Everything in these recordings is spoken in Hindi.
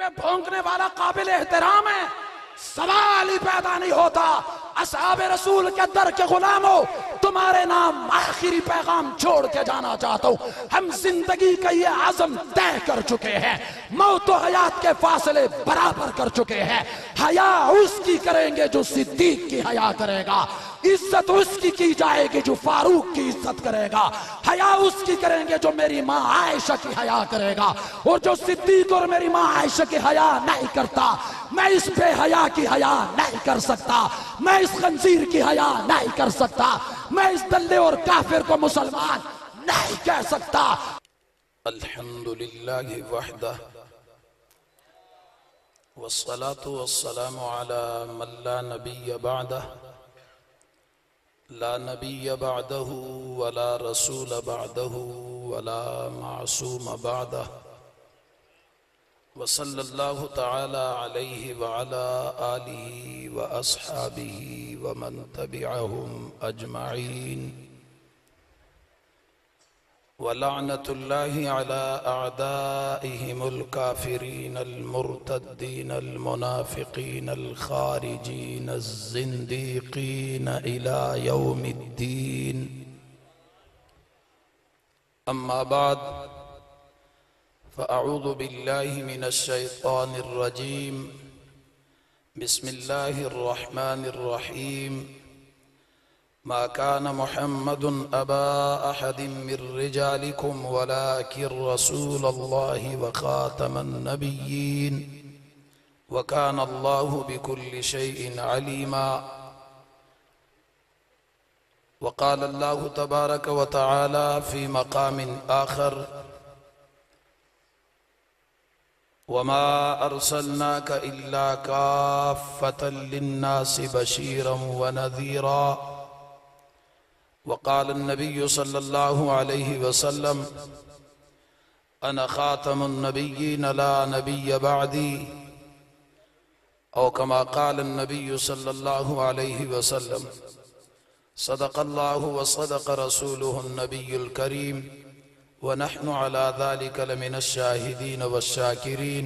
के भौंकने वाला काबिल एहतराम है, सवाल ही पैदा नहीं होता। असहाबे रसूल के दर के गुलामों, तुम्हारे नाम आखिरी पैगाम छोड़ के जाना चाहता हूं। हम जिंदगी का ये आज़म तय कर चुके हैं, मौत और हयात के फासले बराबर कर चुके हैं। हया उसकी करेंगे जो सिद्दीक की हया करेगा, इज्जत उसकी की जाएगी जो फारूक की इज्जत करेगा, हया उसकी करेंगे जो मेरी माँ आयशा की हया करेगा। और जो सिद्दीक और मेरी माँ आयशा की हया नहीं करता, मैं इस बेहया की हया नहीं कर सकता, मैं इस खंजीर की हया नहीं कर सकता, मैं इस दल्ले और काफिर को मुसलमान नहीं कह सकता। अल्हम्दुलिल्लाहि वहदह वस्सलातु वस्सलामु अला मन ला नबिय्य बअदह ला नबिय्य बअदहु वला रसूल बअदहु वला मासूम बअदह वसल्लल्लाहु तआला अलैहि व अला आलिहि व अस्हाबिहि व मन तबिअहुम अजमईन व लअनतुल्लाहि अला अअदाइहिमुल काफिरीनल मुर्तद्दीनल मुनाफिकीनल खारिजीनल ज़िंदीक़ीन इला यौमिद्दीन। अम्मा बाद फ़अऊज़ु बिल्लाहि मिनश शैतानिर रजीम। बिस्मिल्लाहिर रहमानिर रहीम। मा कान मुहम्मदुन अबा अहदिम मिर रिजालिकुम वलाकिन रसूलल्लाहि व खातमन नबिय्यीन व कान अल्लाहु बिकुल्लि शैइन अलीमा। व क़ाल अल्लाहु तबारक व तआला फ़ी मक़ामिन आख़र वमा अरसलनाका इल्ला काफ़्फ़तन लिन्नासि बशीरन व नज़ीरा। वक़ाल नबिय्यु सल्लल्लाहु अलैहि वसल्लम अना ख़ातमुन नबिय्यीन ला नबिय्य बअदी औ कमा क़ाल नबिय्यु सल्लल्लाहु अलैहि वसल्लम सदक़ल्लाहु व सदक़ रसूलुहुन नबियुल करीम व नहनु अला ज़ालिका लमिनश शाहिदीन वश्शाकिरीन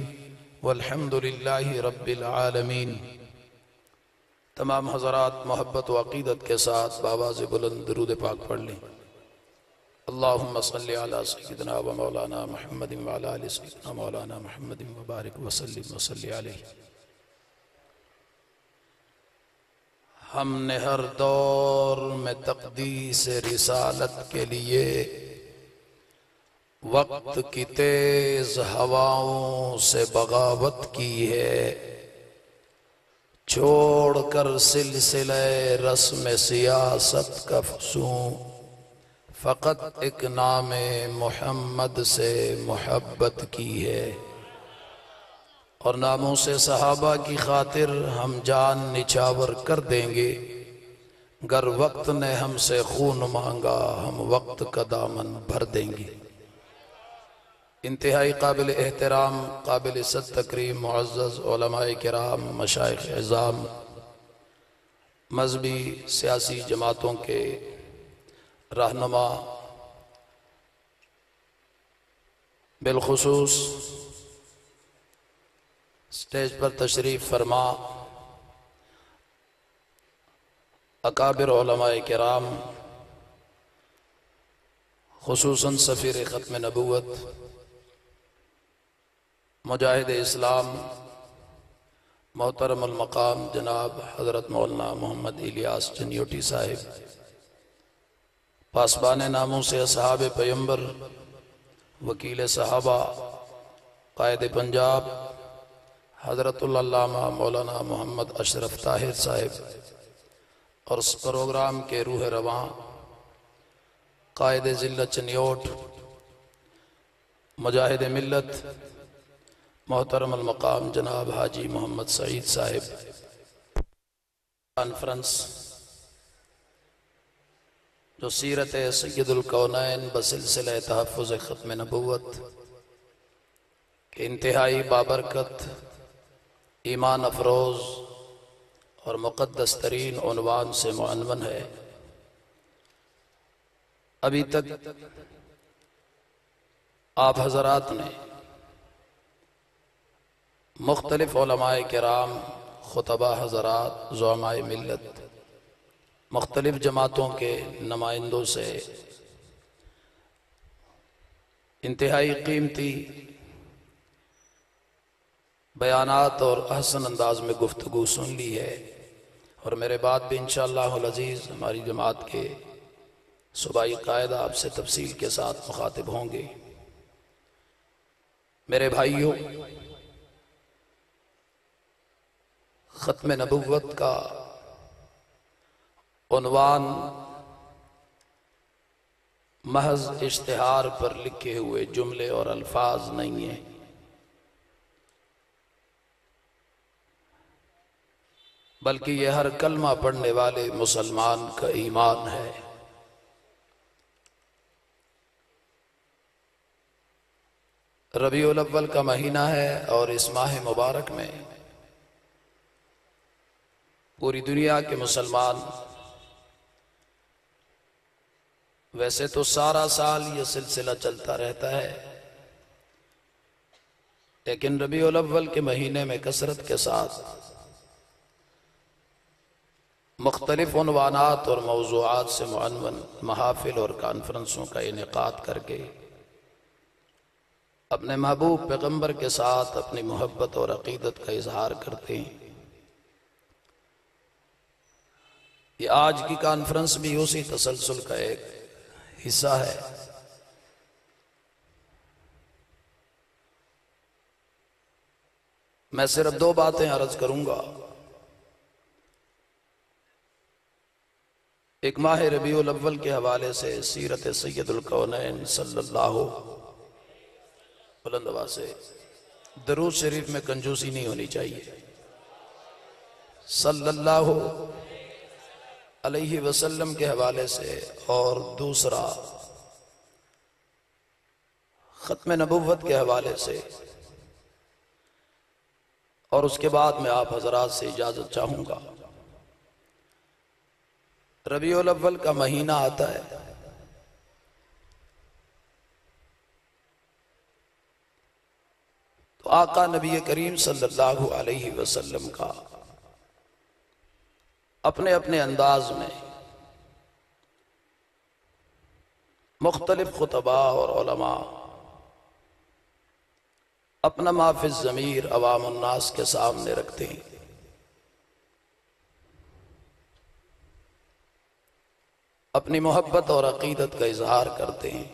वल्हम्दुलिल्लाहि रब्बिल आलमीन। तमाम हज़रात मोहब्बत व अक़ीदत के साथ बावाज़ बुलंद दुरूद पाक पढ़ लें। अल्लाहुम्मा सल्लि अला सय्यिदिना व मौलाना मुहम्मदिन व अला आलि सय्यिदिना मौलाना मुहम्मदिन व बारिक व सल्लिम व सल्लि अलैहि। हमने हर दौर में तक़दीस रिसालत के लिए वक्त की तेज हवाओं से बगावत की है, छोड़कर सिलसिले रस्म सियासत का फसूं फ़क़त एक नामे मोहम्मद से मोहब्बत की है। और नामों से सहाबा की खातिर हम जान निछावर कर देंगे, गर वक्त ने हमसे खून मांगा हम वक्त का दामन भर देंगे। इंतहाई काबिल एहतराम, काबिल इज़्ज़त तकरीम मुअज़्ज़ज़ उलमाए किराम, मशाइख़ इज़ाम, मज़हबी सियासी जमातों के रहनुमा, बिलखुसूस स्टेज पर तशरीफ़ फरमा अकाबिर उलमाए किराम, खुसूसन सफ़ीर ख़त्म नबूवत मुजाहिद इस्लाम मोहतरमुल मक़ाम जनाब हज़रत मौलाना मोहम्मद इलियास चनियोटी साहिब, पासबान नामों से असहाब पैगंबर, वकील सहाबा, कायद पंजाब हज़रतुल अल्लामा मौलाना मोहम्मद अशरफ ताहिर साहिब और इस प्रोग्राम के रूह रवां कायद ज़िल्लत चनियोट मुजाहिद मिल्लत मोहतरमुल मक़ाम जनाब हाजी मोहम्मद सईद साहिब, कॉन्फ्रेंस जो सीरत सय्यदुल कौनैन बसिलसिला तहफ़्फ़ुज़ ख़त्म नबूवत के इंतहाई बाबरकत, ईमान अफरोज़ और मुक़द्दस तरीन उन्वान से मुअन्वन है। अभी तक आप हज़रात ने मुख्तलिफ उलमाए किराम, खुतबा हज़रात, ज़ुअमाए मिल्लत, मुख्तलिफ जमातों के नुमाइंदों से इंतहाई कीमती बयानात और हसन अंदाज में गुफ्तगू सुन ली है। और मेरे बाद भी इंशाअल्लाहुल अज़ीज़ हमारी जमात के सूबाई कायदा आपसे तफसील के साथ मुखातिब होंगे। मेरे भाइयों, ख़त्म नबुव्वत का उन्वान महज इश्तिहार पर लिखे हुए जुमले और अल्फाज नहीं है, बल्कि यह हर कलमा पढ़ने वाले मुसलमान का ईमान है। रबीउल अव्वल का महीना है और इस माह मुबारक में पूरी दुनिया के मुसलमान, वैसे तो सारा साल यह सिलसिला चलता रहता है, लेकिन रबीउल अव्वल के महीने में कसरत के साथ मुख्तलिफ उन्वानात और मौज़ूआत से मुअन्वन महाफिल और कॉन्फ्रेंसों का इनेकाद करके अपने महबूब पैगम्बर के साथ अपनी मोहब्बत और अकीदत का इजहार करते हैं। ये आज की कॉन्फ्रेंस भी उसी तसलसल का एक हिस्सा है। मैं सिर्फ दो बातें अर्ज करूंगा। एक माह रबीउल अव्वल के हवाले से सीरत सैयदुल कौनैन सल्लल्लाहु बुलंदवा से दरूद शरीफ में कंजूसी नहीं होनी चाहिए। सल्लल्लाहु अलैहि वसल्लम के हवाले से, और दूसरा खत्म नबुव्वत के हवाले से, और उसके बाद मैं आप हजरात से इजाजत चाहूंगा। रबीउल अव्वल का महीना आता है, तो आका नबी करीम सल्लल्लाहु अलैहि वसल्लम का अपने अपने अंदाज में मुख्तलिफ खुतबा और उलमा अपना माफिज ज़मीर अवाम उन्नास के सामने रखते हैं। अपनी मोहब्बत और अकीदत का इजहार करते हैं।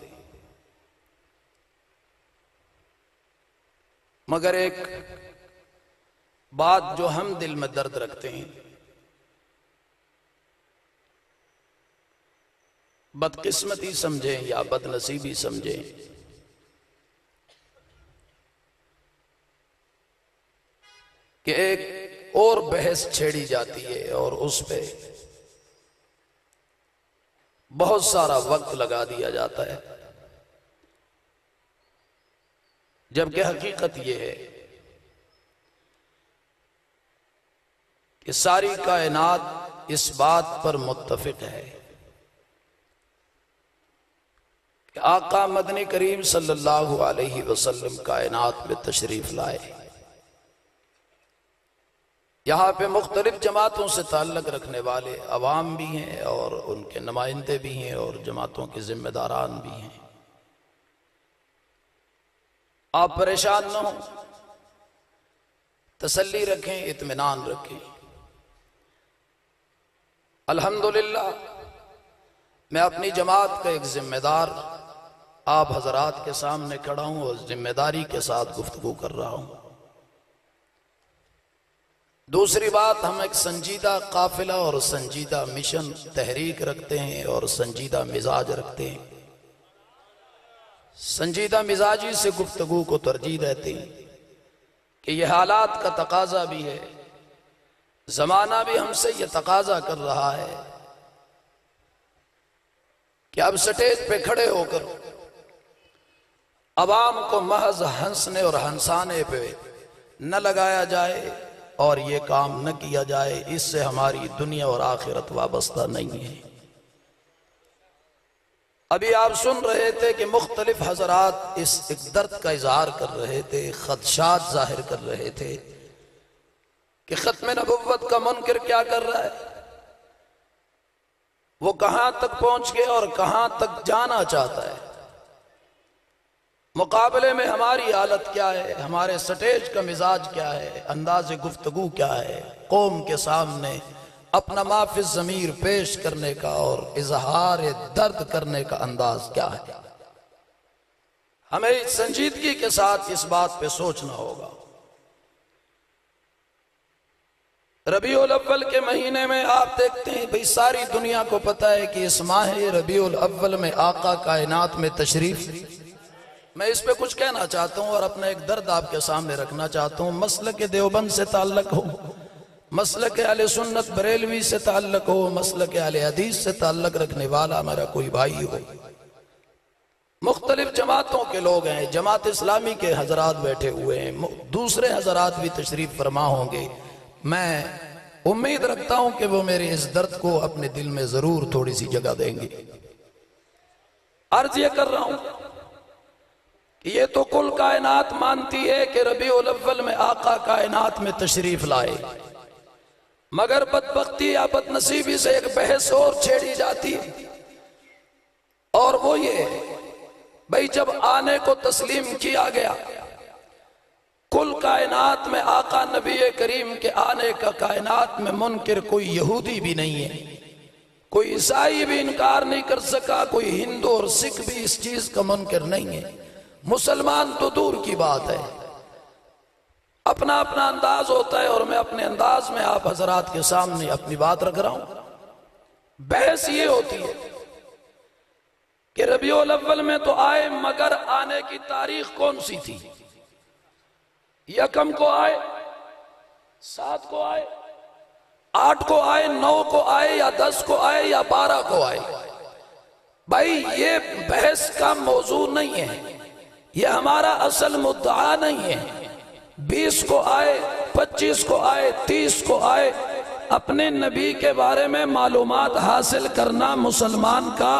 मगर एक बात जो हम दिल में दर्द रखते हैं, बदकिस्मती समझें या बदनसीबी समझें, कि एक और बहस छेड़ी जाती है और उस पे बहुत सारा वक्त लगा दिया जाता है, जबकि हकीकत यह है कि सारी कायनात इस बात पर मुत्तफिक है कि आका मदनी करीम सल्लल्लाहु अलैहि वसल्लम कायनात में तशरीफ लाए। यहाँ पे मुख्तलिफ जमातों से ताल्लुक़ रखने वाले अवाम भी हैं और उनके नुमाइंदे भी हैं और जमातों के जिम्मेदारान भी हैं। आप परेशान न हो, तसल्ली रखें, इत्मीनान रखें। अल्हम्दुलिल्लाह मैं अपनी जमात का एक जिम्मेदार आप हजरात के सामने खड़ा हूं और जिम्मेदारी के साथ गुफ्तगू कर रहा हूं। दूसरी बात, हम एक संजीदा काफिला और संजीदा मिशन तहरीक रखते हैं और संजीदा मिजाज रखते हैं। संजीदा मिजाजी से गुफ्तगू को तरजीह देते हैं कि यह हालात का तकाजा भी है, जमाना भी हमसे यह तकाजा कर रहा है कि अब स्टेज पे खड़े होकर अवाम को महज हंसने और हंसाने पे न लगाया जाए और ये काम न किया जाए। इससे हमारी दुनिया और आखिरत वाबस्ता नहीं है। अभी आप सुन रहे थे कि मुख्तलिफ हजरात इस एक दर्द का इजहार कर रहे थे, खदशात जाहिर कर रहे थे कि खत्म नबुव्वत का मुनकिर क्या कर रहा है, वो कहां तक पहुंच गया और कहां तक जाना चाहता है। मुकाबले में हमारी हालत क्या है, हमारे स्टेज का मिजाज क्या है, अंदाज गुफ्तगू क्या है, कौम के सामने अपना माफिज ज़मीर पेश करने का और इजहार दर्द करने का अंदाज क्या है। हमें संजीदगी के साथ इस बात पे सोचना होगा। रबीउल अव्वल के महीने में आप देखते हैं भाई, सारी दुनिया को पता है कि इस माह रबीउल अव्वल में आका कायनात में तशरीफ। मैं इस पे कुछ कहना चाहता हूं और अपना एक दर्द आपके सामने रखना चाहता हूं। मसलक देवबंद से ताल्लुक हो, मसलक अहले सुन्नत बरेलवी से ताल्लुक हो, मसलक अहले हदीस से ताल्लुक रखने वाला मेरा कोई भाई हो, मुख्तलिफ जमातों के लोग हैं, जमात इस्लामी के हजरात बैठे हुए हैं, दूसरे हजरात भी तशरीफ फरमा होंगे। मैं उम्मीद रखता हूं कि वो मेरे इस दर्द को अपने दिल में जरूर थोड़ी सी जगह देंगे। अर्ज ये कर रहा हूं कि ये तो कुल कायनात मानती है कि रबीउल अव्वल में आका कायनात में तशरीफ लाए, मगर बदबख्ती या बदनसीबी से एक बहस और छेड़ी जाती है, और वो ये भाई जब आने को तस्लीम किया गया, कुल कायनात में आका नबी करीम के आने का कायनात में मुनकिर कोई यहूदी भी नहीं है, कोई ईसाई भी इनकार नहीं कर सका, कोई हिंदू और सिख भी इस चीज का मुनकिर नहीं है, मुसलमान तो दूर की बात है। अपना अपना अंदाज होता है और मैं अपने अंदाज में आप हजरात के सामने अपनी बात रख रहा हूं। बहस ये होती है कि रबीउल अव्वल में तो आए, मगर आने की तारीख कौन सी थी? यकम को आए, 7 को आए, 8 को आए, 9 को आए, या 10 को आए, या 12 को आए? भाई ये बहस का मौजू नहीं है, ये हमारा असल मुद्दा नहीं है। 20 को आए, 25 को आए, 30 को आए, अपने नबी के बारे में मालूमात हासिल करना मुसलमान का,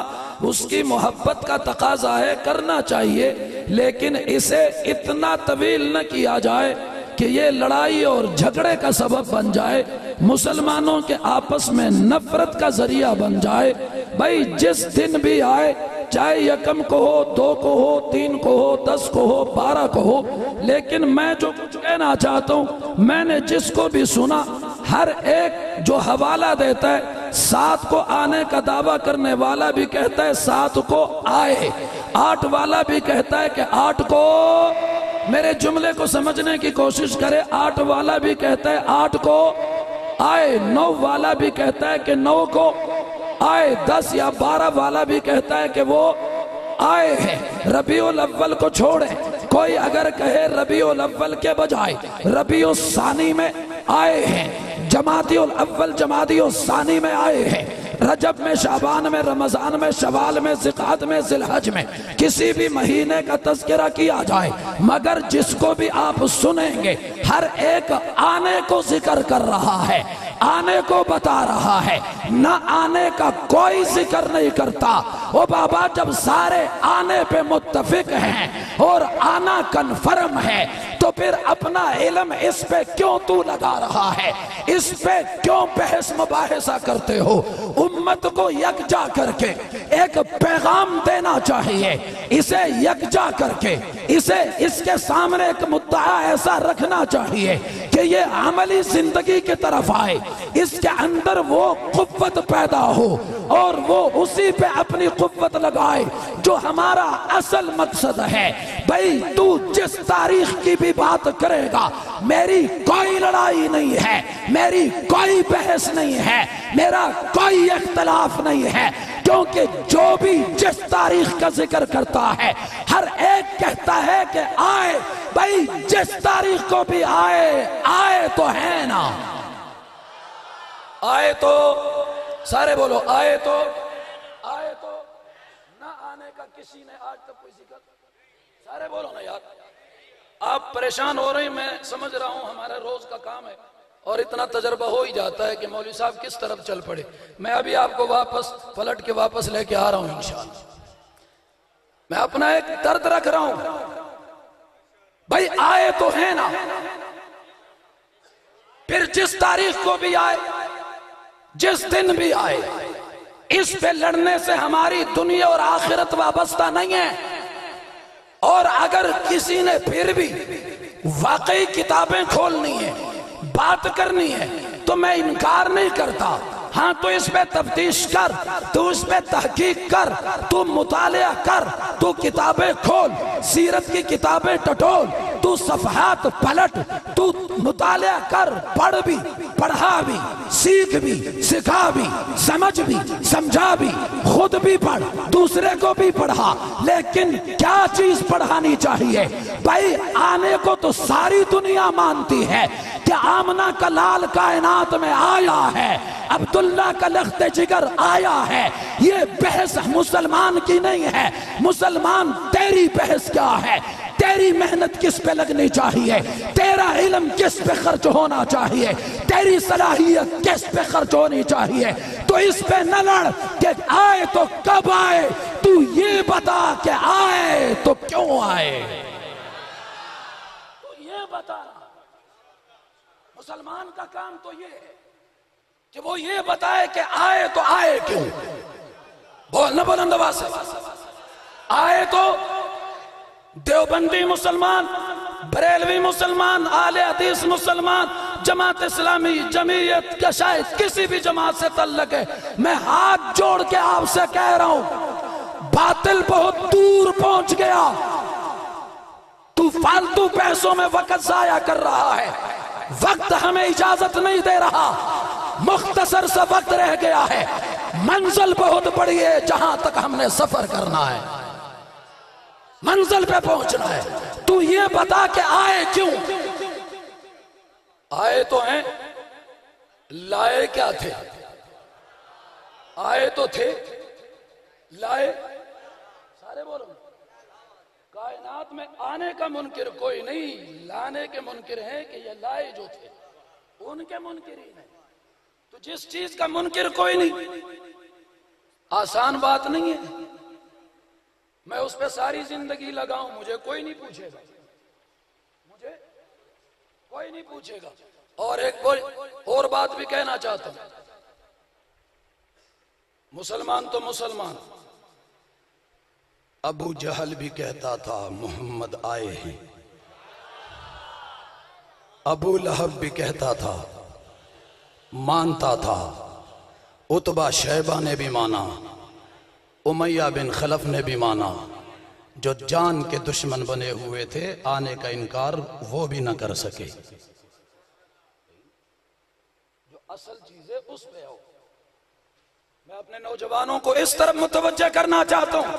उसकी मोहब्बत का तकाजा है, करना चाहिए, लेकिन इसे इतना तवील न किया जाए कि ये लड़ाई और झगड़े का सबब बन जाए, मुसलमानों के आपस में नफरत का जरिया बन जाए। भाई जिस दिन भी आए, चाहे यकम को हो, 2 को हो, 3 को हो, 10 को हो, 12 को हो, लेकिन मैं जो कुछ कहना चाहता हूं, मैंने जिसको भी सुना, हर एक जो हवाला देता है, 7 को आने का दावा करने वाला भी कहता है 7 को आए, 8 वाला भी कहता है कि 8 को, मेरे जुमले को समझने की कोशिश करे, 8 वाला भी कहता है 8 को आए, 9 वाला भी कहता है कि 9 को आए, 10 या 12 वाला भी कहता है कि वो आए हैं। रबीउल अव्वल को छोड़े, कोई अगर कहे रबीउल अव्वल के बजाय रबीउल सानी में आए हैं, जमातिउल अव्वल जमातिउल सानी में आए हैं, रजब में, शाबान में, रमजान में, शवाल में, ज़िक़ात में, ज़िलहज में, किसी भी महीने का तज़किरा किया जाए, मगर जिसको भी आप सुनेंगे हर एक आने को जिक्र कर रहा है, आने को बता रहा है, न आने का कोई जिक्र नहीं करता। ओ बाबा, जब सारे आने पे मुत्तफिक हैं और आना कन्फर्म है, तो फिर अपना इल्म इस पे क्यों तू लगा रहा है? इस पे क्यों बहस मुबाहिसा करते हो? उम्मत को यकजा करके एक पैगाम देना चाहिए, इसे यकजा करके इसे इसके सामने एक मुद्दा ऐसा रखना चाहिए कि ये अमली जिंदगी की तरफ आए, इसके अंदर वो कुव्वत पैदा हो और वो उसी पे अपनी कुव्वत लगाए जो हमारा असल मकसद है। भाई तू जिस तारीख की भी बात करेगा, मेरी कोई लड़ाई नहीं है, मेरी कोई बहस नहीं है, मेरा कोई इख्तलाफ नहीं है, क्योंकि जो भी जिस तारीख का जिक्र करता है, हर एक कहता है कि आए। भाई जिस तारीख को भी आए, आए तो है ना, आए तो, सारे बोलो आए तो, आए तो, ना आने का किसी ने आज तक कोई जिक्र, सारे बोलो ना यार। आप परेशान हो रहे, मैं समझ रहा हूं, हमारा रोज का काम है और इतना तजर्बा हो ही जाता है कि मौलवी साहब किस तरफ चल पड़े। मैं अभी आपको वापस पलट के वापस लेके आ रहा हूं इंशाअल्लाह। मैं अपना एक दर्द रख रहा हूं भाई, आए तो है ना, फिर जिस तारीख को भी आए, जिस दिन भी आए, इस पे लड़ने से हमारी दुनिया और आखिरत वाबस्ता नहीं है। और अगर किसी ने फिर भी वाकई किताबें खोलनी है, बात करनी है, तो मैं इनकार नहीं करता। हाँ, तो इस पे तफ्तीश कर, तू इस पे तहकीक कर, तू मुतालिया कर, तू किताबें खोल, सीरत की किताबें टटोल, तू सफहात पलट, तू मुतालिया कर, पढ़ भी, पढ़ा भी, सीख भी, सिखा भी, समझ भी, समझा भी, खुद भी पढ़, दूसरे को भी पढ़ा। लेकिन क्या चीज पढ़ानी चाहिए भाई? आने को तो सारी दुनिया मानती है कि आमना का लाल कायनात में आया है, अब्दुल्ला का लख्ते जिगर आया है। ये बहस मुसलमान की नहीं है। मुसलमान तेरी बहस क्या है? तेरी मेहनत किस पे लगनी चाहिए? तेरा इल्म किस पे खर्च होना चाहिए? तेरी सलाहियत किस पे खर्च होनी चाहिए? तो इस पे न लड़ कि आए तो कब आए, तू ये बता कि आए तो क्यों आए, तो ये बता। मुसलमान का काम तो ये है कि वो ये बताए कि आए तो आए क्यों। बोलना बुलंद आवाज से, आए तो देवबंदी मुसलमान, बरेलवी मुसलमान, आले हदीस मुसलमान, जमात इस्लामी, जमीयत का शायद किसी भी जमात से तल्लक है, मैं हाथ जोड़ के आपसे कह रहा हूं, बातिल बहुत दूर पहुंच गया। तू फालतू पैसों में वक्त जाया कर रहा है, वक्त हमें इजाजत नहीं दे रहा, मुख्तसर सा वक्त रह गया है, मंजिल बहुत बड़ी है जहां तक हमने सफर करना है, मंजिल पे पहुंचना है। तू ये बता कि आए क्यों? आए तो हैं, लाए क्या थे? आए तो थे, लाए सारे बोलो। कायनात में आने का मुनकिर कोई नहीं, लाने के मुनकिर हैं कि ये लाए जो थे उनके मुनकिर ही नहीं। तो जिस चीज का मुनकिर कोई नहीं, आसान बात नहीं है। मैं उस पर सारी जिंदगी लगाऊं, मुझे कोई नहीं पूछेगा, मुझे कोई नहीं पूछेगा। और एक और बात भी कहना चाहता हूं, मुसलमान तो मुसलमान, अबू जहल भी कहता था मोहम्मद आए हैं, अबू लहब भी कहता था, मानता था, उतबा शैबा ने भी माना, उमैया बिन खलफ ने भी माना। जो जान के दुश्मन बने हुए थे, आने का इनकार वो भी न कर सके। जो असल चीज है उस पे आओ। मैं अपने नौजवानों को इस तरफ मुतवज्जह करना चाहता हूं,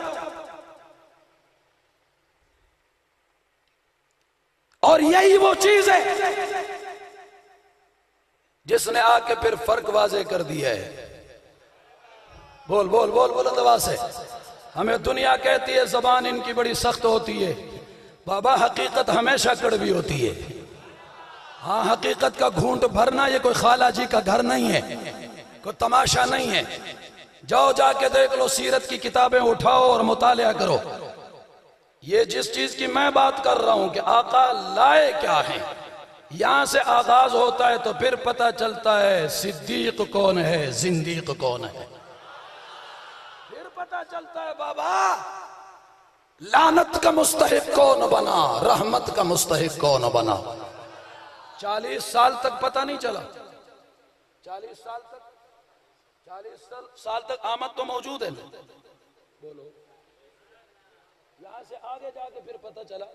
और यही वो चीज है जिसने आके फिर फर्क वाजे कर दिया है। बोल बोल बोल बोल दवा से। हमें दुनिया कहती है जबान इनकी बड़ी सख्त होती है, बाबा हकीकत हमेशा कड़वी होती है। हाँ, हकीकत का घूंट भरना ये कोई खाला जी का घर नहीं है, कोई तमाशा नहीं है। जाओ जाके देख लो, सीरत की किताबें उठाओ और मुतालिया करो। ये जिस चीज की मैं बात कर रहा हूं कि आका लाए क्या है, यहां से आगाज होता है तो फिर पता चलता है सिद्दीक कौन है, जिंदीक कौन है, फिर पता चलता है बाबा लानत का मुस्तहिक कौन बना, रहमत का मुस्तहिक कौन बना। 40 साल तक पता नहीं चला, 40 साल तक, 40 साल तक आमद तो मौजूद है, बोलो। यहां से आगे जाके फिर पता चला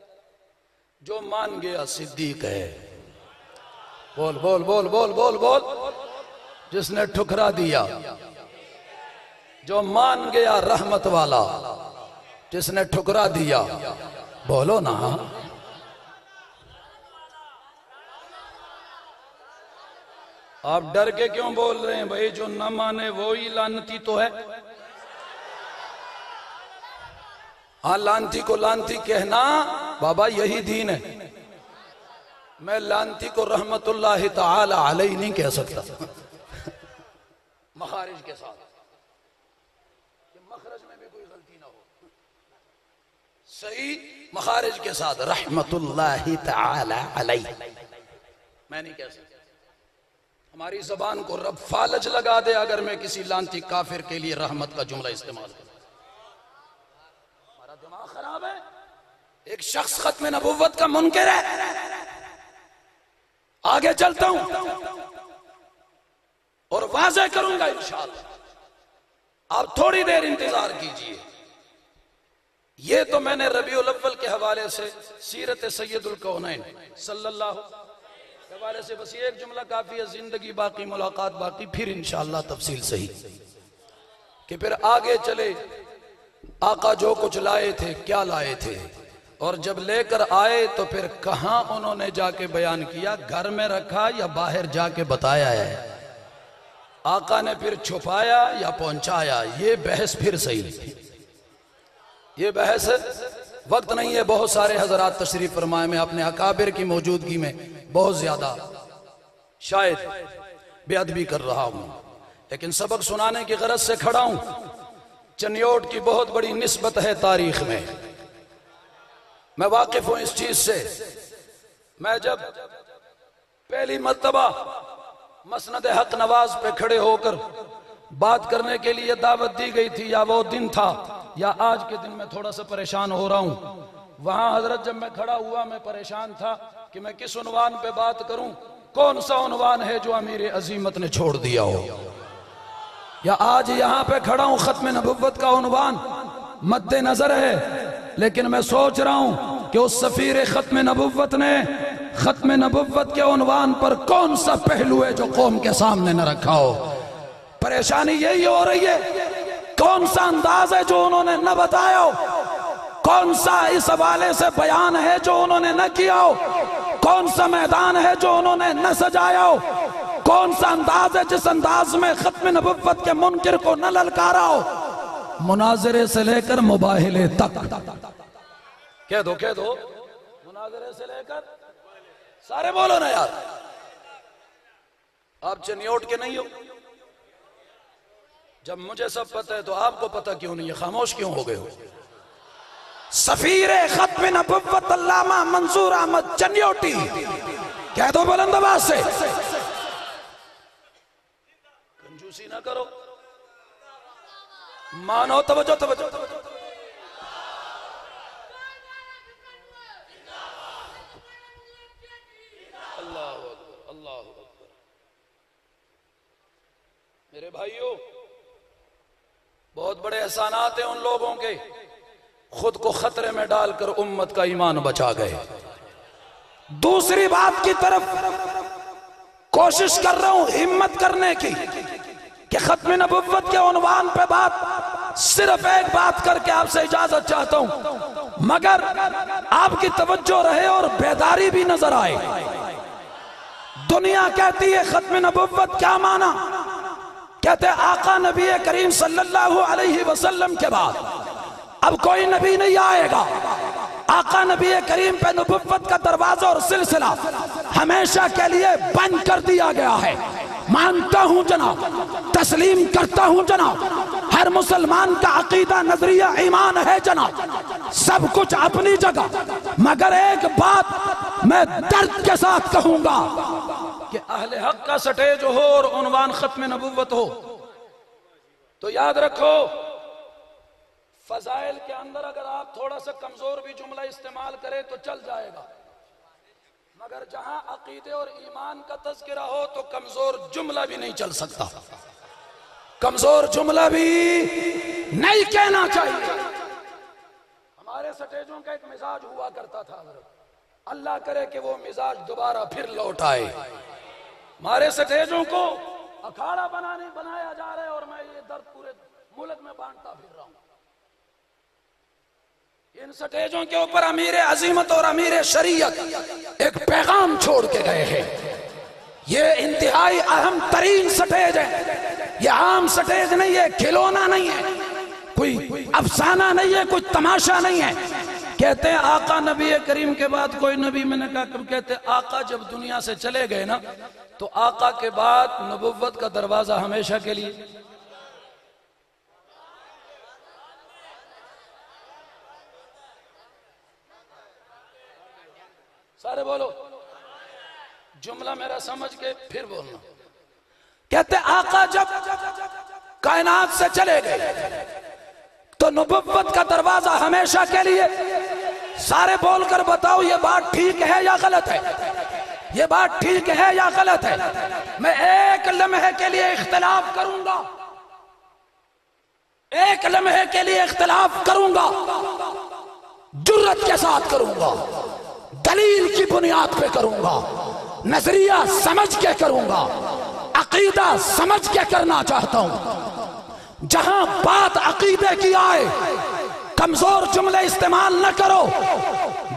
जो मान गया सिद्दीक है। बोल बोल बोल बोल बोल बोल। जिसने ठुकरा दिया, जो मान गया रहमत वाला, जिसने ठुकरा दिया, बोलो ना। आप डर के क्यों बोल रहे हैं भाई? जो न माने वो ही लानती तो है। हाँ, लानती को लानती कहना बाबा यही दीन है। मैं लानती को रहमतुल्लाह ताला अलैहि नहीं कह सकता मखारिज के साथ, कि मखरज में भी कोई गलती ना हो। सही मखारिज के साथ रहमतुल्लाहि तआला अलैह। मैं नहीं कह सकता, हमारी जबान को रब फालज लगा दे अगर मैं किसी लांती काफिर के लिए रहमत का जुमला इस्तेमाल करूं। हमारा दिमाग खराब है। एक शख्स खत्म नबुव्वत का मुनकिर है। आगे चलता हूं और वाज़ेह करूंगा इंशाअल्लाह। आप थोड़ी देर इंतजार कीजिए। ये तो मैंने रबीउल अव्वल के हवाले से सीरत सैयदुल कौनैन सल्लल्लाहु के हवाले से बस एक जुमला काफी है। जिंदगी बाकी, मुलाकात बाकी, फिर इंशाअल्लाह तफसील सही कि फिर आगे चले। आका जो कुछ लाए थे, क्या लाए थे, और जब लेकर आए तो फिर कहां उन्होंने जाके बयान किया, घर में रखा या बाहर जाके बताया है। आका ने फिर छुपाया या पहुंचाया, ये बहस फिर सही। ये बहस वक्त नहीं है। बहुत सारे हजरात तशरीफ फरमाए, मैं अपने अकाबिर की मौजूदगी में बहुत ज्यादा शायद बेअदबी कर रहा हूं, लेकिन सबक सुनाने की गरज से खड़ा हूं। चनियोट की बहुत बड़ी निस्बत है तारीख में, मैं वाकिफ हूं इस चीज से। मैं जब पहली मर्तबा मसनद हक नवाज पे खड़े होकर बात करने के लिए दावत दी गई थी, या वो दिन था या आज के दिन में थोड़ा सा परेशान हो रहा हूं। वहां हजरत जब मैं खड़ा हुआ, मैं परेशान था कि मैं किस उन्वान पे बात करूं। कौन सा उन्वान है जो अमीर अजीमत ने छोड़ दिया हो, या आज यहां पे खड़ा हूं खत्म नबुव्वत का उन्वान मद्दे नजर है, लेकिन मैं सोच रहा हूं कि उस सफीर खत्म नबुव्वत ने खत्म नबुव्वत के उन्वान पर कौन सा पहलू है जो कौम के सामने न रखा हो। परेशानी यही हो रही है, कौन सा अंदाज है जो उन्होंने न बताया हो, कौन सा इस हवाले से बयान है जो उन्होंने न किया हो, कौन सा मैदान है जो उन्होंने न सजाया हो, कौन सा अंदाज है जिस अंदाज में खत्म नबुव्वत के मुनकिर को न ललकारा हो। मुनाजरे से लेकर मुबाहिले तक, कह दो मुनाजरे से लेकर सारे बोलो ना यार। आप चनियोट के नहीं हो। जब मुझे सब पता है तो आपको पता क्यों नहीं है, खामोश क्यों हो गए हो। सफीर खत्म नबुव्वत अल्लामा मंसूर अहमद चनियोटी, कह दो बुलंद आवाज से। कंजूसी ना करो, मानो। तवज्जो तवज्जो तवज्जो। अल्लाह अकबर, अल्लाह अकबर। मेरे भाइयों, बहुत बड़े एहसानात हैं उन लोगों के खुद को खतरे में डालकर उम्मत का ईमान बचा गए। दूसरी बात की तरफ कोशिश कर रहा हूं हिम्मत करने की कि खत्म नबुव्वत के उन्वान पे बात सिर्फ एक बात करके आपसे इजाजत चाहता हूं, मगर आपकी तवज्जो रहे और बेदारी भी नजर आए। दुनिया कहती है खत्म नबुव्वत क्या माना, कहते आका नबी करीम सल्लल्लाहु अलैहि वसल्लम के बाद अब कोई नबी नहीं आएगा। आका नबी करीम पे नबुव्वत का दरवाजा और सिलसिला हमेशा के लिए बंद कर दिया गया है। मानता हूं जनाब, तस्लीम करता हूं जनाब, हर मुसलमान का अकीदा, नजरिया, ईमान है जनाब, सब कुछ अपनी जगह। मगर एक बात मैं दर्द के साथ कहूंगा कि अहले हक का स्टेज हो और उन्वान खत्म नबुव्वत हो तो याद रखो, फजाइल के अंदर अगर आप थोड़ा सा कमजोर भी जुमला इस्तेमाल करें तो चल जाएगा, मगर जहां अकीदे और ईमान का तज़किरा हो तो कमजोर जुमला भी नहीं चल सकता। कमजोर जुमला भी नहीं कहना चाहिए। हमारे स्टेजों का एक मिजाज हुआ करता था, अल्लाह करे कि वो मिजाज दोबारा फिर लौट आए। हमारे स्टेजों को अखाड़ा बनाया जा रहा है और मैं ये दर्द पूरे मुल्क में बांटता फिर रहा हूं। इन स्टेजों के ऊपर अमीर अजीमत और अमीर शरीयत एक पैगाम छोड़ के गए हैं। ये इंतहाई अहम तरीन स्टेज है, ये आम स्टेज नहीं है, खिलौना नहीं है, कोई अफसाना नहीं है, कोई तमाशा नहीं है। कहते हैं आका नबी करीम के बाद कोई नबी, मैंने कहा कब, कहते आका जब दुनिया से चले गए ना तो आका के बाद नबुव्वत का दरवाजा हमेशा के लिए जुमला मेरा समझ के फिर बोलना। कहते आका जब कायनात से चले गए तो नबुव्वत का दरवाजा हमेशा के लिए, सारे बोलकर बताओ ये बात ठीक है या गलत है, ये बात ठीक है या गलत है। मैं एक लम्हे के लिए इख्तिलाफ करूंगा, एक लम्हे के लिए इख्तिलाफ करूंगा, जुर्रत के साथ करूंगा, दलील की बुनियाद पे करूंगा, नजरिया समझ के करूंगा, अकीदा समझ के करना चाहता हूं। जहां बात अकीदे की आए कमजोर जुमले इस्तेमाल न करो।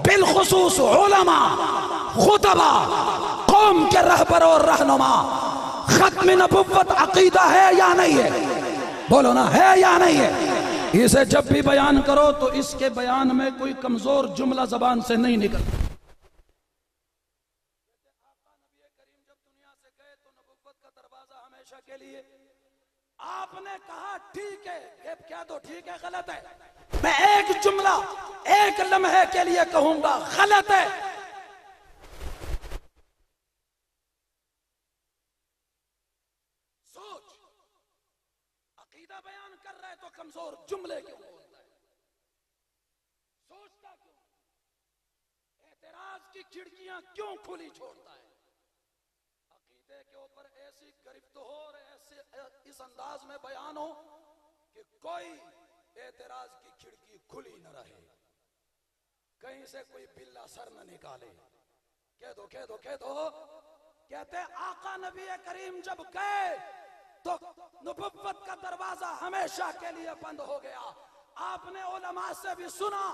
बिलखुसूस उलमा, खुतबा, कौम के रहबर और रहनुमा, खत्म नबुव्वत अकीदा है या नहीं है? बोलो ना, है या नहीं है? इसे जब भी बयान करो तो इसके बयान में कोई कमजोर जुमला जबान से नहीं निकलता। के लिए आपने कहा ठीक है, क्या तो ठीक है गलत है? मैं एक जुमला एक लम्हे के लिए कहूंगा गलत है। सोच, अकीदा बयान कर रहे तो कमजोर जुमले क्यों बोलता है? सोचता क्यों? एतराज की खिड़कियां क्यों खुली छोड़ता है? के ऊपर ऐसी गिरफ्त हो और ऐसे इस अंदाज में बयान हो कि कोई एतराज की खिड़की खुली न रहे, कहीं से कोई बिल्ला सर न निकाले। कह दो कह दो कह दो। कहते आका नबी करीम जब गए तो नबुव्वत का दरवाजा हमेशा के लिए बंद हो गया। आपने उलमा से भी सुना।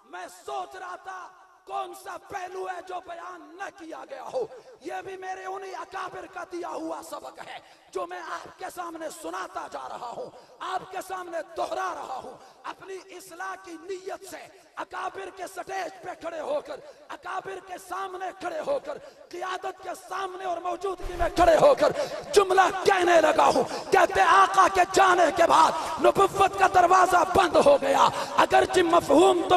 मैं सोच रहा था कौन सा पहलू है जो बयान न किया गया हो। यह भी मेरे उन्हीं अकाबिर का दिया हुआ सबक है जो मैं आपके सामने सुनाता जा रहा हूं, आपके सामने दोहरा रहा हूं। अपनी इस्लाह की नीयत से अकाबिर के स्टेज पे खड़े होकर, अकाबिर के सामने खड़े होकर, क़ियादत के सामने और मौजूदगी में खड़े होकर जुमला कहने लगा हूं। कहते आका के जाने के बाद नबुव्वत का दरवाजा बंद हो गया। अगरचे मफहूम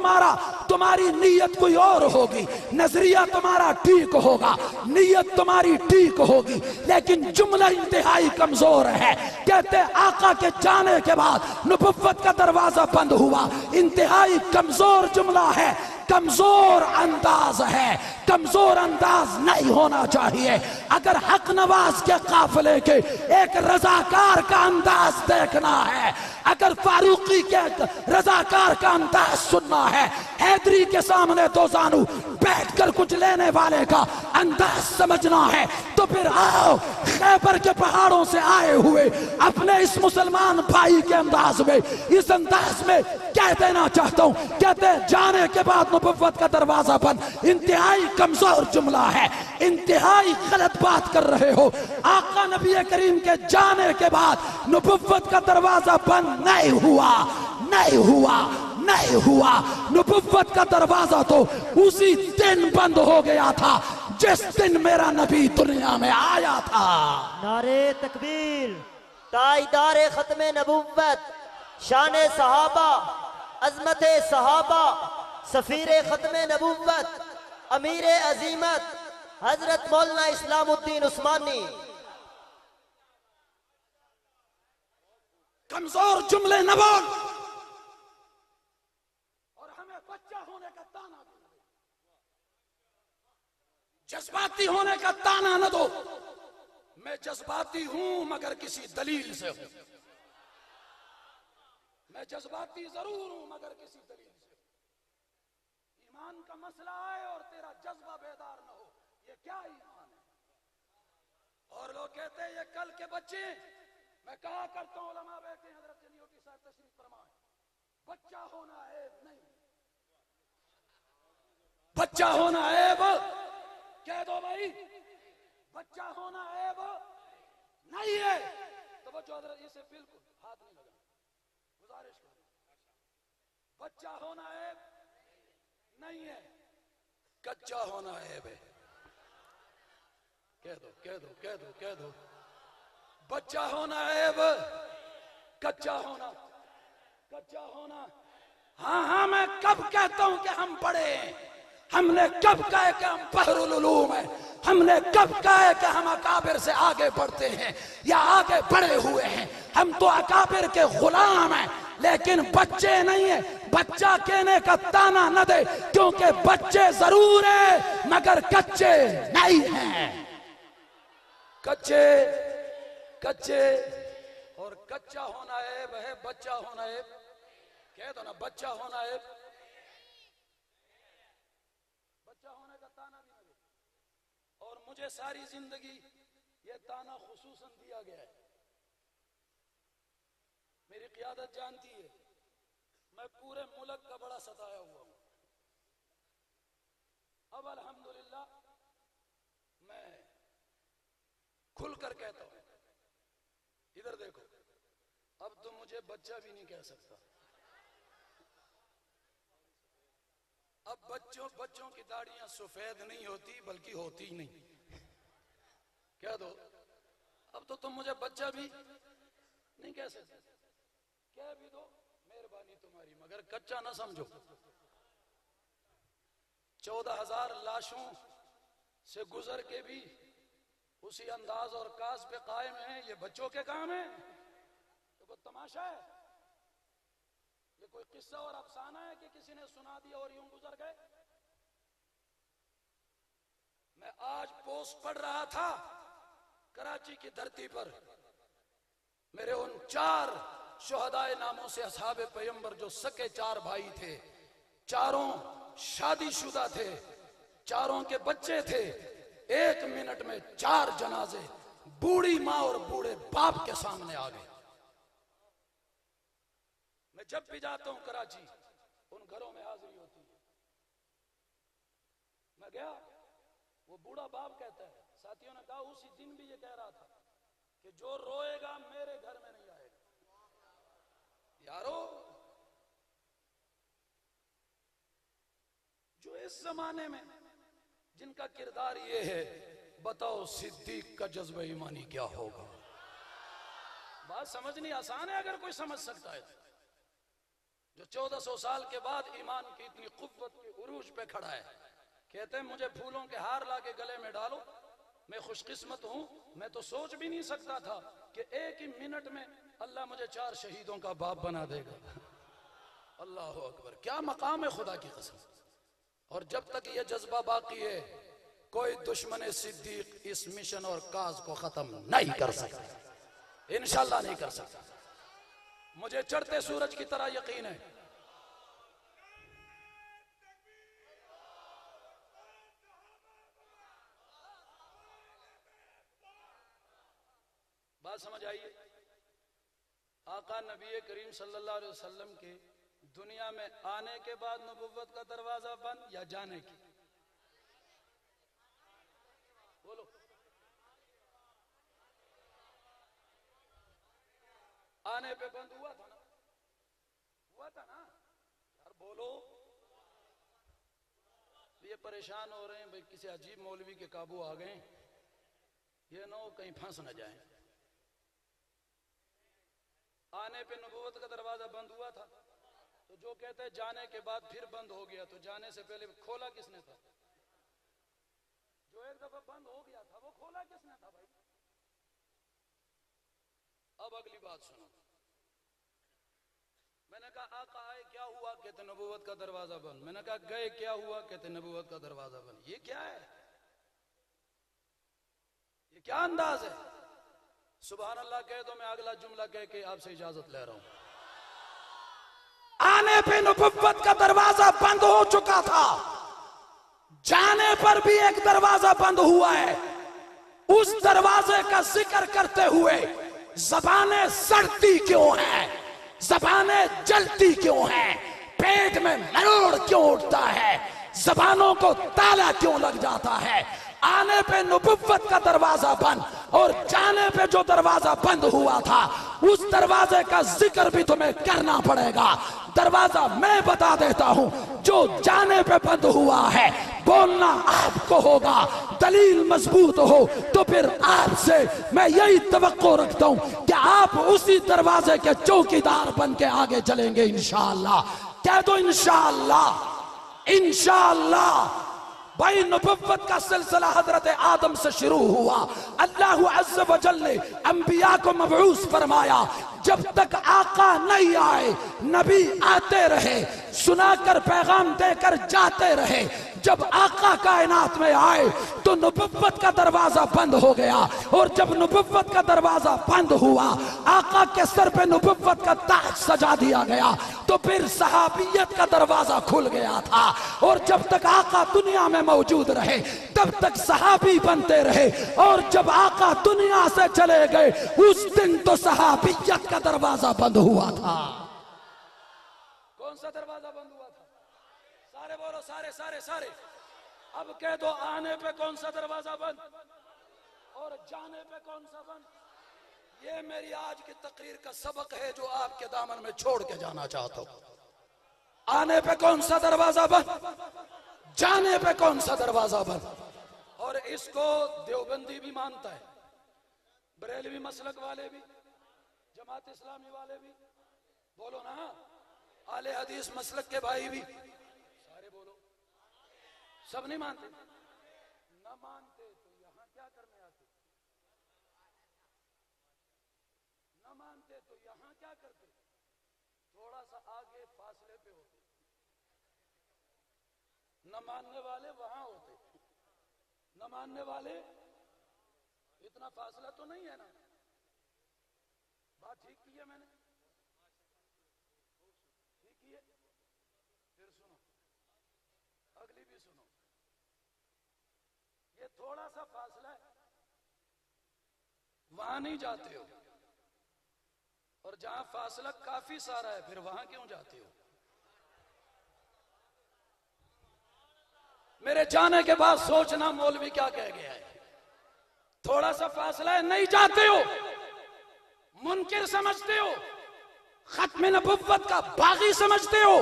तुम्हारी नीयत कोई और होगी, नजरिया तुम्हारा ठीक होगा, नीयत तुम्हारी ठीक होगी, लेकिन जुमला इंतहाई कमजोर है। कहते आका के जाने के बाद नबुव्वत का दरवाजा बंद हुआ। इंतहाई कमजोर जुमला है, कमजोर अंदाज है, कमजोर अंदाज नहीं होना चाहिए। अगर हक नवाज के काफिले के एक रजाकार का अंदाज देखना है, अगर फारूकी के रजाकार का अंदाज सुनना है, हैदरी के सामने दो जानू बैठकर कुछ लेने वाले का अंदाज समझना है, तो फिर आओ खैबर के पहाड़ों से आए हुए अपने इस मुसलमान भाई के अंदाज में, इस अंदाज में कह देना चाहता हूं। कहते जाने के बाद नबुव्वत का दरवाजा बंद। इंतहाई कमजोर जुमला है, इंतहाई गलत बात कर रहे हो। आका नबी करीम के जाने के बाद नबुव्वत का दरवाजा बंद नहीं हुआ, नहीं हुआ, नहीं हुआ। नबुव्वत का दरवाजा तो उसी दिन बंद हो गया था जिस दिन मेरा नबी दुनिया में आया था। नारे तकबीर, ताईदारे खत्मे नबुव्वत, शाने सहाबा, अजमते सहाबा, सफीरे खत्मे नबुव्वत, अमीरे अजीमत हजरत मौलाना इस्लामुद्दीन उस्मानी। कमजोर जुमले न बोल और हमें बच्चा होने का ताना दो, जज्बाती होने का ताना न दो। मैं जज्बाती हूं मगर किसी दलील से हूं। मैं जज्बाती जरूर हूं मगर किसी दलील से। ईमान का मसला आए और तेरा जज्बा बेदार न हो, ये क्या ईमान है? और लोग कहते हैं ये कल के बच्चे। मैं कहा करता हूं उलमा बैठे हैं, हजरत जनीउद्दीन साहब तशरीफ फरमाए, बच्चा होना ऐब नहीं, बच्चा होना ऐब कह दो भाई, बच्चा होना ऐब नहीं है। तो बच्चों हजरत इसे बिल्कुल हाथ नहीं लगा, गुजारिश कर, बच्चा होना ऐब नहीं है, कच्चा होना ऐब है। कह दो कह दो कह दो कह दो, बच्चा होना ऐब, कच्चा होना, कच्चा होना। हाँ हाँ, मैं कब कहता हूं कि हम बड़े हैं? हमने कब कहा कि हम बहरुल उलूम है? हमने कब कहा कि हम अकाबिर से आगे बढ़ते हैं या आगे बढ़े हुए हैं? हम तो अकाबिर के गुलाम हैं, लेकिन बच्चे नहीं है। बच्चा कहने का ताना न दे, क्योंकि बच्चे जरूर है मगर कच्चे नहीं हैं। कच्चे कच्चे और कच्चा होना है वह बच्चा होना है। कह दो ना, बच्चा होना है। बच्चा होने का ताना भी न दे। और मुझे सारी जिंदगी ये ताना खुसूसन दिया गया है। मेरी क़ियादत जानती है मैं पूरे मुल्क का बड़ा सताया हुआ हूं। अब अल्हम्दुलिल्लाह मैं खुलकर कहता हूं, इधर देखो, अब तो मुझे बच्चा भी नहीं कह सकता। अब बच्चों की दाढ़ियां सफेद नहीं होती बल्कि होती ही नहीं। कह दो, अब तो तुम मुझे बच्चा भी नहीं कह सकते। कह भी दो, मेहरबानी तुम्हारी, मगर कच्चा ना समझो। 14,000 लाशों से गुजर के भी उसी अंदाज और काज पे कायम है। ये बच्चों के काम है? तो कोई तमाशा है? ये कोई किस्सा और अफसाना है कि किसी ने सुना दिया और यूं गुजर गए? मैं आज पोस्ट पढ़ रहा था कराची की धरती पर, मेरे उन 4 शुहदाए नामों से असहाबे पैगंबर जो सके 4 भाई थे, चारों शादीशुदा थे, चारों के बच्चे थे। 1 मिनट में 4 जनाजे बूढ़ी माँ और बूढ़े बाप के सामने आ गए। मैं जब भी जाता हूं कराची, उन घरों में हाजिरी होती है। मैं गया, वो बूढ़ा बाप कहता है, साथियों ने कहा उसी दिन भी ये कह रहा था कि जो रोएगा मेरे घर में नहीं आएगा। यारो, जो इस जमाने में जिनका किरदार ये है, बताओ सिद्दीक का जज्बा ईमानी क्या होगा? बात समझनी आसान है अगर कोई समझ सकता है। जो 1400 साल के बाद ईमान की इतनी कुव्वत के उरूज पे खड़ा है, कहते हैं मुझे फूलों के हार लाके गले में डालो, मैं खुशकिस्मत हूं। मैं तो सोच भी नहीं सकता था कि 1 ही मिनट में अल्लाह मुझे 4 शहीदों का बाप बना देगा। अल्लाह अकबर, क्या मकाम है खुदा की कसम। और जब तक ये जज्बा बाकी है, कोई दुश्मन सिद्दीक इस मिशन और काज को खत्म नहीं कर सकता, इंशाल्लाह नहीं कर सकता। मुझे चढ़ते सूरज की तरह यकीन है। बात समझ आइए, आका नबी करीम सल्लल्लाहु अलैहि वसल्लम के दुनिया में आने के बाद नबुव्वत का दरवाजा बंद या जाने की? बोलो। आने पे बंद हुआ था ना? हुआ था ना यार, बोलो। ये परेशान हो रहे हैं भाई, किसी अजीब मौलवी के काबू आ गए, ये ना हो कहीं फंस न जाए। आने पे नबुव्वत का दरवाजा बंद हुआ था, तो जो कहते हैं जाने के बाद फिर बंद हो गया, तो जाने से पहले खोला किसने था? जो एक दफा बंद हो गया था वो खोला किसने था भाई? अब अगली बात सुनो। मैंने कहा आका आए, क्या हुआ? कहते नबुव्वत का दरवाजा बंद। मैंने कहा गए, क्या हुआ? कहते नबुव्वत का दरवाजा बंद। ये क्या है? ये क्या अंदाज है? सुभान अल्लाह कह दो, मैं अगला जुमला कह के आपसे इजाजत ले रहा हूं। आने पे नबुव्वत का दरवाजा बंद हो चुका था, जाने पर भी एक दरवाजा बंद हुआ है। उस दरवाजे का जिक्र करते हुए ज़बानें सड़ती क्यों हैं? ज़बानें जलती क्यों हैं? पेट में मरोड़ क्यों उठता है? ज़बानों को ताला क्यों लग जाता है? आने पे नबुव्वत का दरवाजा बंद और जाने पे जो दरवाजा बंद हुआ था, उस दरवाजे का जिक्र भी तुम्हें करना पड़ेगा। दरवाजा मैं बता देता हूं, जो जाने पे बंद हुआ है बोलना आपको होगा। दलील मजबूत हो तो फिर आपसे मैं यही तवक्को रखता हूं कि आप उसी दरवाजे के चौकीदार बन के आगे चलेंगे इंशाअल्लाह। कह दो इंशाअल्लाह, इंशाअल्लाह। भाई नबुव्वत का सिलसिला हजरत आदम से शुरू हुआ। अल्लाह अज़्ज़ व जल ने अंबिया को मबऊस फरमाया। जब तक आका नहीं आए नबी आते रहे, सुनाकर पैगाम देकर जाते रहे। जब आका कायनात में आए तो नबुव्वत का दरवाजा बंद हो गया, और जब नबुव्वत का दरवाजा बंद हुआ, आका के सर पे नबुव्वत का ताज सजा दिया गया, तो फिर सहाबियत का दरवाजा खुल गया था। और जब तक आका दुनिया में मौजूद रहे तब तक सहाबी बनते रहे, और जब आका दुनिया से चले गए उस दिन तो सहाबियत का दरवाजा बंद हुआ था। कौन सा दरवाजा बंद हुआ था? सारे बोलो, सारे सारे सारे। अब कह दो, आने पे कौन सा दरवाजा बंद और जाने पे कौन सा बंद। ये मेरी आज की तकरीर का सबक है जो आपके दामन में छोड़ के जाना चाहता हूं। आने पे कौन सा दरवाजा बंद, जाने पे कौन सा दरवाजा बंद। और इसको देवबंदी भी मानता है, बरेलवी मसलक वाले भी, जमात इस्लामी वाले भी, बोलो ना, आले हदीस मसलक के भाई भी, सारे बोलो। सब नहीं मानते? न मानते तो यहां क्या करने आते? न मानते तो यहां क्या करते? थोड़ा सा आगे फासले पे होते। न मानने वाले वहां होते, न मानने वाले इतना फासला तो नहीं है ना। बात ठीक की है मैंने, ठीक की है। फिर सुनो, अगली भी सुनो। ये थोड़ा सा फासला है, वहां नहीं जाते हो, और जहां फासला काफी सारा है फिर वहां क्यों जाते हो? मेरे जाने के बाद सोचना मौलवी क्या कह गया है। थोड़ा सा फासला है, नहीं जाते हो, मुनकिर समझते हो, खत्म नबुव्वत का बागी समझते हो,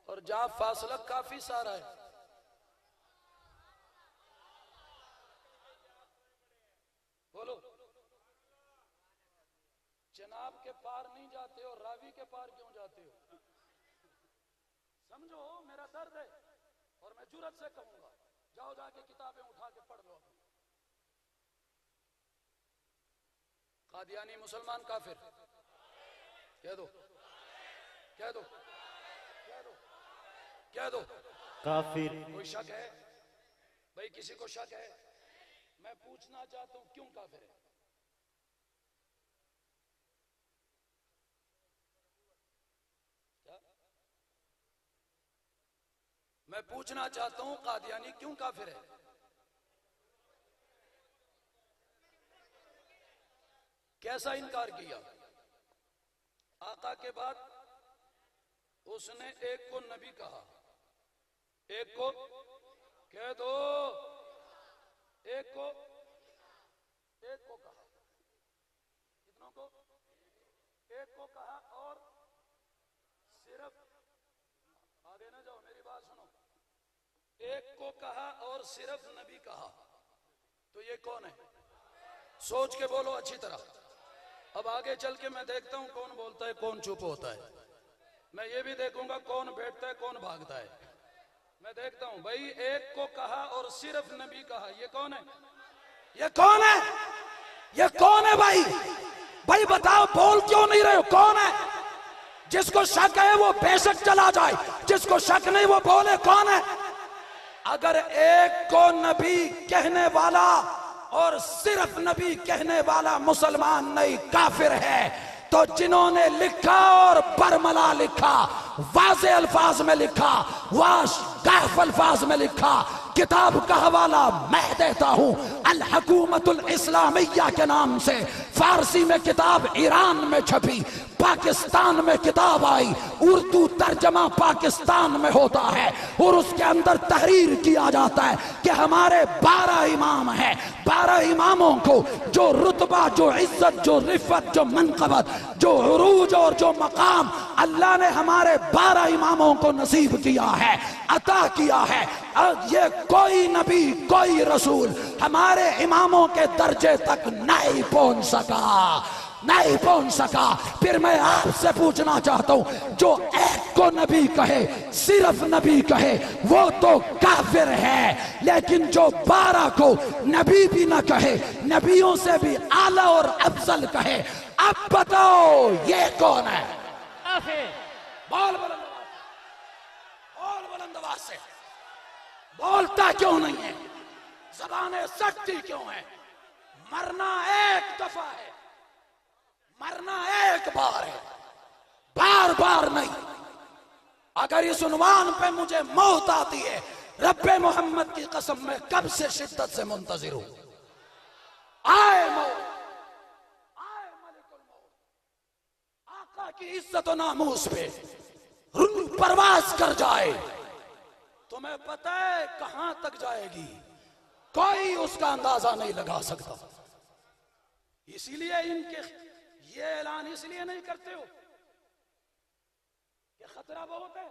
और जहां फासला काफी सारा है बोलो, जनाब के पार नहीं जाते हो, रावी के पार क्यों जाते हो? समझो मेरा दर्द है, और मैं जुर्रत से कहूंगा, जाओ जाके किताबें उठा के पढ़ लो। कादियानी मुसलमान काफिर, कह दो, कह दो, कह दो, कह दो काफिर। कोई शक है भाई? किसी को शक है? मैं पूछना चाहता हूं क्यों काफिर है? क्या? मैं पूछना चाहता हूं कादियानी क्यों काफिर है? कैसा इनकार किया? आका के बाद उसने एक को नबी कहा, एक को कह दो, एक को कहा, कितनों को? एक को कहा, और सिर्फ आगे ना जाओ, मेरी बात सुनो। एक को कहा और सिर्फ नबी कहा, तो ये कौन है? सोच के बोलो अच्छी तरह। अब आगे चल के मैं देखता हूं कौन बोलता है, कौन चुप होता है। मैं ये भी देखूंगा कौन बैठता है, कौन भागता है। मैं देखता हूं भाई, एक को कहा और सिर्फ नबी कहा, ये कौन है? ये कौन है? ये कौन है भाई? भाई बताओ, बोल क्यों नहीं रहे हो? कौन है? जिसको शक है वो बेशक चला जाए, जिसको शक नहीं वो बोले कौन है। अगर एक को नबी कहने वाला और सिर्फ नबी कहने वाला मुसलमान नहीं काफिर है, तो जिन्होंने लिखा और बरमला लिखा, वाज़े अल्फाज में लिखा, वाज़ अल्फाज में लिखा, किताब का हवाला मैं देता हूं, अल हुकूमतुल इस्लामिया के नाम से। फारसी में किताब ईरान में छपी, पाकिस्तान में किताब आई, उर्दू तर्जमा पाकिस्तान में होता है, और उसके अंदर तहरीर किया जाता है कि हमारे 12 इमाम हैं। 12 इमामों को जो रुतबा, जो इज्जत, जो रिफत, जो मनकबत, जो उरूज और जो मकाम अल्लाह ने हमारे 12 इमामों को नसीब किया है, अता किया है। ये कोई नबी, कोई रसूल हमारे इमामों के दर्जे तक नहीं पहुंच सका। नहीं पहुंच सका। फिर मैं आपसे पूछना चाहता हूं, जो एक को नबी कहे, सिर्फ नबी कहे, वो तो काफिर है, लेकिन जो 12 को नबी भी ना कहे, नबियों से भी आला और अफजल कहे, अब बताओ ये कौन है? बोल बुलंद आवाज से, बोलता क्यों नहीं है? ज़बानें सख्ती क्यों है? मरना एक दफा है, मरना एक बार है, बार बार नहीं। अगर इस उन्वान पे मुझे मौत आती है, रब्बे मोहम्मद की कसम में कब से शिद्दत से मुंतजिर हूं। आए मौत, आए मलिकुल मौत, आका की इज्जत और नामूस पे रूह परवाज कर जाए। तुम्हें पता है कहां तक जाएगी, कोई उसका अंदाजा नहीं लगा सकता। इसीलिए इनके ये ऐलान इसलिए नहीं करते हो कि खतरा बहुत है।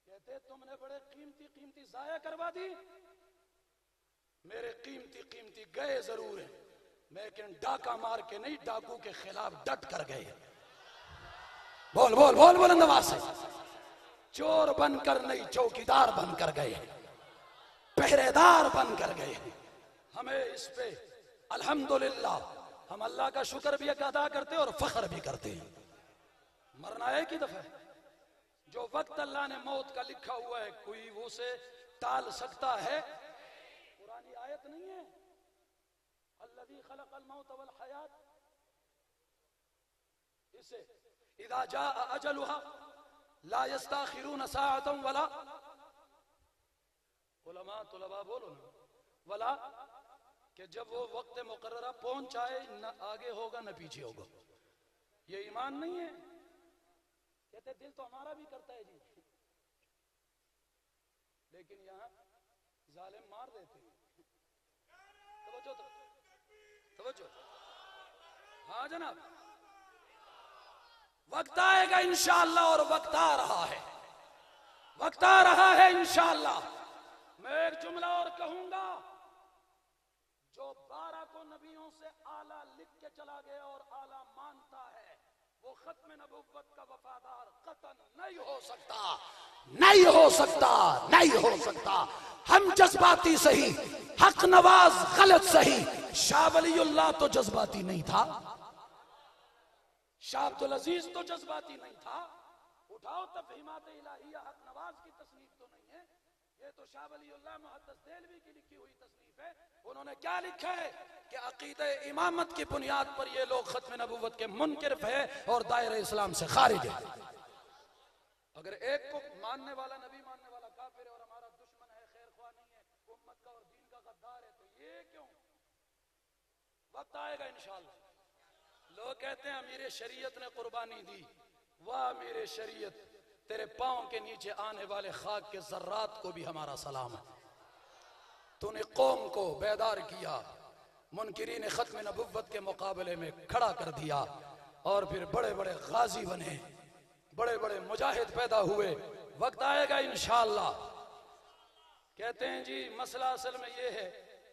कहते तुमने बड़े कीमती कीमती जाया करवा दी। मेरे कीमती कीमती गए जरूर हैं, लेकिन डाका मार के नहीं, डाकू के खिलाफ डट कर गए। बोल बोल बोल बुलंद आवाज से, चोर बनकर नहीं, चौकीदार बनकर गए, पहरेदार बनकर गए। हमें इस पे अल्हम्दुलिल्लाह, हम अल्लाह का शुक्र भी अदा करते और फख्र भी करते हैं। मरना एक ही दफा, जो वक्त अल्लाह ने मौत का लिखा हुआ है, कोई वो से टाल सकता है? पुरानी आयत नहीं है, अल्लज़ी खलक़ल मौत वल हयात, इसे इज़ा जाअ अजलुहा ला यस्ताखिरून साअतन वला, उलमा तुलबा बोलो ना, वला, कि जब वो वक्त मुकर्ररा पहुंच जाए, न आगे होगा न पीछे होगा। ये ईमान नहीं है? कहते दिल तो हमारा भी करता है जी, लेकिन यहां जालिम मार देते हैं। तवज्जो, हाँ जनाब, वक्त आएगा इंशाअल्लाह, और वक्त आ रहा है, वक्त आ रहा है इंशाअल्लाह। मैं एक जुमला और कहूंगा, जो 12 को नबियों से आला लिख के चला गया और आला मानता है, वो खत्म नबुव्वत का वफादार कतन नहीं हो सकता, नहीं हो सकता, नहीं हो सकता। हम जज्बाती सही, हक नवाज गलत सही। शाह वलीउल्लाह तो जज्बाती नहीं था, शाह अब्दुल अजीज तो जज्बाती नहीं था। उठाओ तफहीमात इलाहिया, हक नवाज की तसनीफ तो नहीं है, ये तो शाह वलीउल्लाह मुहद्दिस देलवी की लिखी हुई तसनीफ है। उन्होंने क्या लिखा है कि अकीदे इमामत की बुनियाद पर ये लोग खत्म नबुव्वत के मुनकिर है और दायरे इस्लाम से खारिज है। अगर एक को मानने वाला, नबी मानने वाला काफिर है और हमारा दुश्मन है, खैर ख्वाह नहीं है, उम्मत का और दीन का गद्दार है, तो ये क्यों? वक्त आएगा इंशाअल्लाह। लोग कहते हैं अमीर शरीयत ने कुर्बानी दी, वाह अमीर शरीयत, तेरे पांव के नीचे आने वाले खाक के जर्रात को भी हमारा सलाम है। तूने कौम को बेदार किया, मुनकिरीन खत्म नबुव्वत के मुकाबले में खड़ा कर दिया, और फिर बड़े बड़े गाजी बने, बड़े बड़े मुजाहिद पैदा हुए। वक्त आएगा इंशाअल्लाह। कहते हैं जी मसला असल में ये है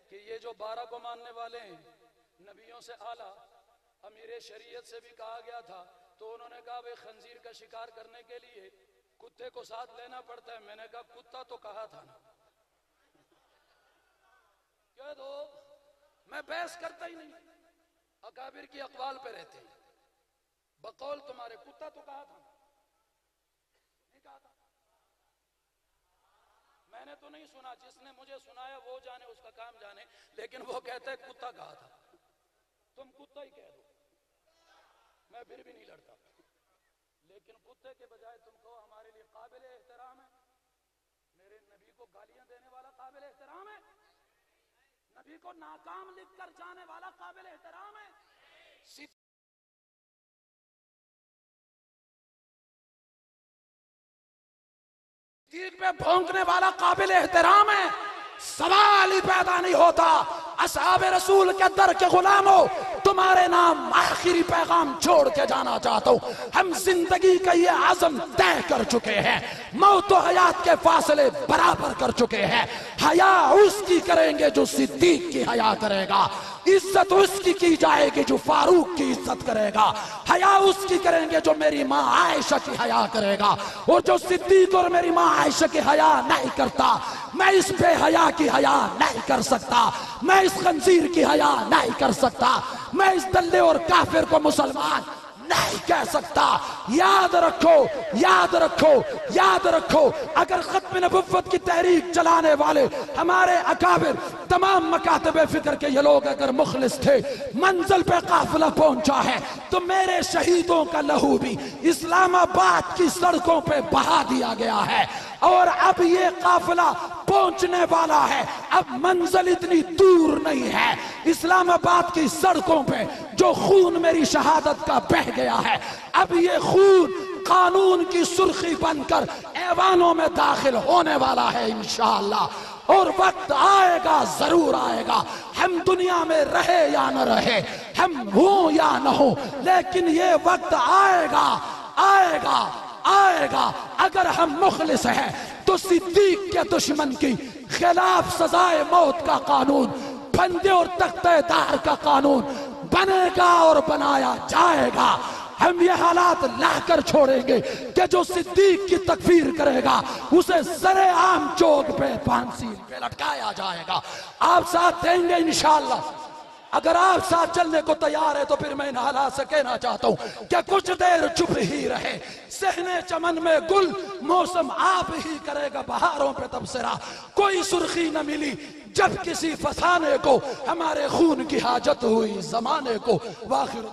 कि ये जो 12 को मानने वाले हैं, नबियों से आला, अमीर शरीयत से भी कहा गया था, तो उन्होंने कहा भाई खंजीर का शिकार करने के लिए कुत्ते को साथ लेना पड़ता है। मैंने कहा कुत्ता तो कहा था ना, कह दो, मैं बहस करता ही नहीं, अकाबिर की अकवाल पे रहते हैं। बकौल तुम्हारे कुत्ता तो कहा था, नहीं कहा था? मैंने तो नहीं सुना, जिसने मुझे सुनाया वो जाने, उसका काम जाने, लेकिन वो कहता है कुत्ता कहा था। तुम कुत्ता ही कह दो, मैं फिर भी नहीं लड़ता, लेकिन कुत्ते के बजाय तुम कहो हमारे लिए काबिल एहतराम है, मेरे नबी को गालियां देने वाला काबिल एहतराम है, नबी को नाकाम लिख कर जाने वाला काबिल एहतराम है, सिद्दीक पे भौंकने वाला काबिल एहतराम है। सवाल ही पैदा नहीं होता। असहाबे रसूल के दर के गुलामों, तुम्हारे नाम आखिरी पैगाम छोड़ के जाना चाहता हूं। हम जिंदगी का ये आज़म तय कर चुके हैं, मौत और हयात के फासले बराबर कर चुके हैं। हया उसकी करेंगे जो सिद्दीक की हया करेगा। इज्जत उसकी की जाएगी जो फारूक की इज्जत करेगा, हया उसकी करेंगे जो मेरी माँ आयशा की हया करेगा, और जो सिद्दीक और मेरी माँ आयशा की हया नहीं करता, मैं इस बेहया की हया नहीं कर सकता, मैं इस खंजीर की हया नहीं कर सकता, मैं इस दल्ले और काफिर को मुसलमान नहीं कह सकता। याद रखो, याद रखो, याद रखो, अगर खत्म नबुव्वत की तहरीक चलाने वाले हमारे अकाबिर तमाम मकातबे फिक्र के ये लोग अगर मुखलिस थे, मंजिल पे काफिला पहुंचा है, तो मेरे शहीदों का लहू भी इस्लामाबाद की सड़कों पे बहा दिया गया है, और अब ये काफिला पहुंचने वाला है। अब मंजिल इतनी दूर नहीं है, इस्लामाबाद की सड़कों पे जो खून मेरी शहादत का बह गया है, अब ये खून कानून की सुर्खी बनकर ऐवानों में दाखिल होने वाला है इंशाअल्लाह। और वक्त आएगा, जरूर आएगा, हम दुनिया में रहे या न रहे, हम हो या न हो, लेकिन ये वक्त आएगा, आएगा, आएगा। अगर हम मुखलिस हैं तो सिद्दीक के दुश्मन की खिलाफ सजाए मौत का कानून, फंदे और तख्तेदार का कानून बनेगा और बनाया जाएगा। हम ये हालात लाकर छोड़ेंगे कि जो सिद्दीक की तकफीर करेगा उसे सरेआम चौक पे फांसी पे लटकाया जाएगा। आप साथ देंगे इंशाअल्लाह। अगर आप साथ चलने को तैयार है तो फिर मैं इन हालात से कहना चाहता हूँ कि कुछ देर चुप ही रहे, सहने चमन में गुल मौसम आप ही करेगा बहारों पे तबसरा। कोई सुर्खी न मिली जब किसी फसाने को हमारे खून की हाजत हुई जमाने को। वाखिर